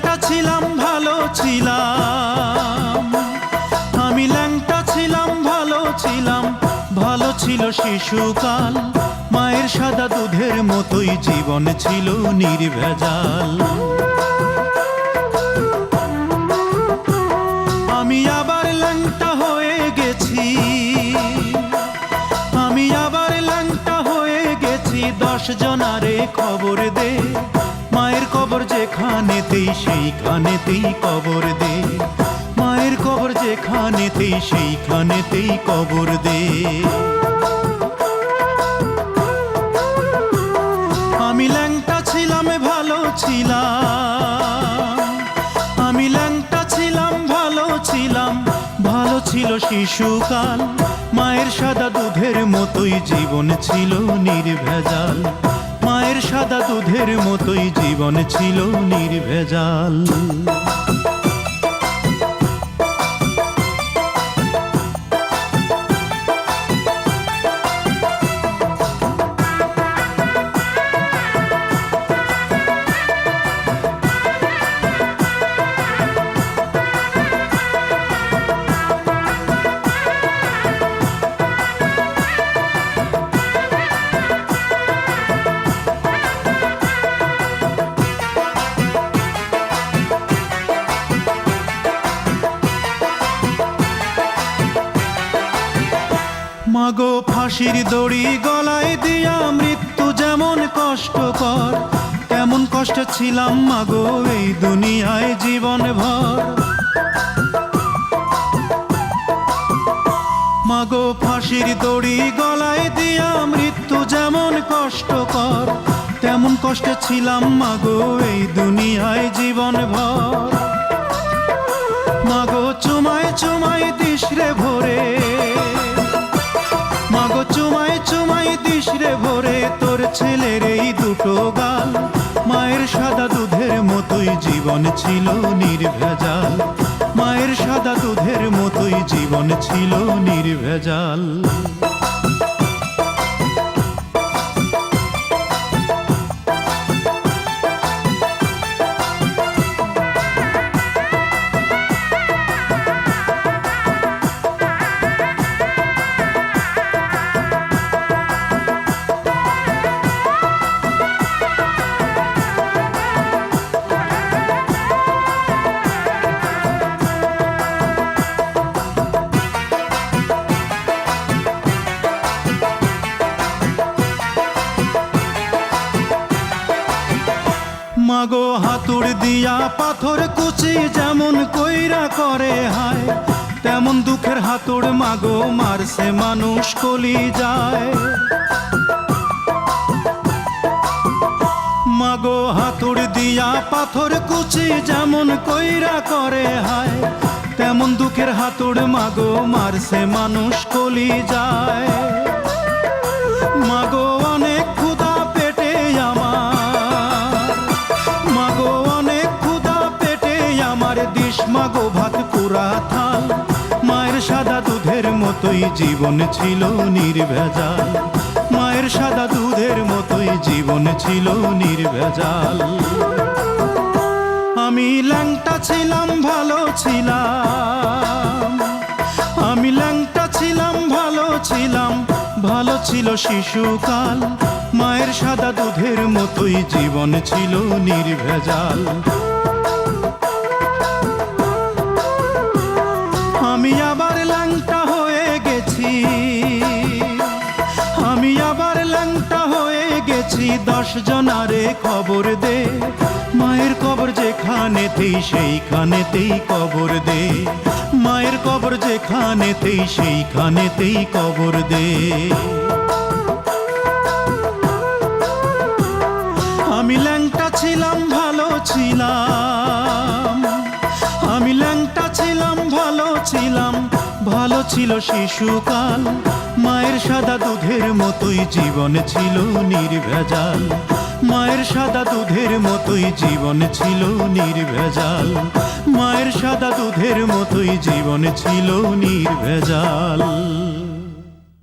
ল্যাংটা ছিলাম ভালো ছিলাম, আমি ল্যাংটা ছিলাম ভালো ছিলাম, ভালো ছিল শিশুকাল। মায়ের সাদা দুধের মতোই জীবন ছিল নির্ভেজাল। আমি আবার ল্যাংটা হয়ে গেছি, আমি আবার ল্যাংটা হয়ে গেছি। 10 জনারে খবর দে, মায়ের কবর যেখানেতেই সেইখানেতেই কবর দে, মায়ের কবর যেখানেতেই সেইখানেতেই কবর দে। আমি ল্যাংটা ছিলাম ভালো ছিলাম, আমি ল্যাংটা ছিলাম ভালো ছিলাম, ভালো ছিল শিশুকাল। মায়ের সাদা দুধের মতোই জীবন ছিল নির্ভেজাল, মায়ের সাদা দুধের মতোই জীবন ছিল নির্ভেজাল। মাগো ফাঁসির দড়ি গলায় দিয়া মৃত্যু যেমন কষ্টকর, তেমন কষ্ট ছিলাম মাগো এই দুনিয়ায় জীবন ভর। মাগো ফাঁসির দড়ি গলায় দিয়া মৃত্যু যেমন কষ্টকর, তেমন কষ্ট ছিলাম মাগো এই দুনিয়ায় জীবন ভর। মাগো চুমায় চুমায় দিশরে ভরে, মাগো চুমায় চুমায় দিশরে ভরে তোর ছেলের এই দুটো গাল। মায়ের সাদা দুধের মতোই জীবন ছিল নির্ভেজাল, মায়ের সাদা দুধের মতোই জীবন ছিল নির্ভেজাল। মাগো হাতুড় দিয়া পাথর কুচি যেমন কইরা করে হায়, তেমন দুঃখের হাতুড় মাগো মারছে মানুষ কলি যায়। মাগো হাতুড় দিয়া পাথর কুচি যেমন কইরা করে হায়, তেমন দুঃখের হাতুড় মাগো মারছে মানুষ কলি যায়। মাগো অনেক ক্ষুধা পেটে আমার, মাগো অনেক ক্ষুধা পেটে আমার, দিস মাগো ভাত পুরা থাল। মায়ের সাদা দুধের মতোই জীবন ছিল নির্ভেজাল, মায়ের সাদা দুধের মতোই জীবন ছিল নির্ভেজাল। আমি ল্যাংটা ছিলাম ভালো ছিলাম, আমি ল্যাংটা ছিলাম ভালো ছিলাম, ভালো ছিল শিশুকাল। মায়ের সাদা দুধের মতোই জীবন ছিল নির্ভেজাল। আমি আবার ল্যাংটা হয়ে গেছি, আমি আবার ল্যাংটা হয়ে গেছি। 10 জনারে খবর দে, মায়ের কবর যেখানেতেই সেইখানেতেই কবর দে, মায়ের কবর যেখানেতেই সেইখানেতেই কবর দে। আমি ল্যাংটা ছিলাম ভালো ছিলাম, আমি ল্যাংটা ছিলাম ভালো ছিলাম, ভালো ছিল শিশুকাল। মায়ের সাদা দুধের মতোই জীবন ছিল নির্ভেজাল, মায়ের সাদা দুধের মতোই জীবন ছিল নির্ভেজাল, মায়ের সাদা দুধের মতোই জীবন ছিল নির্ভেজাল।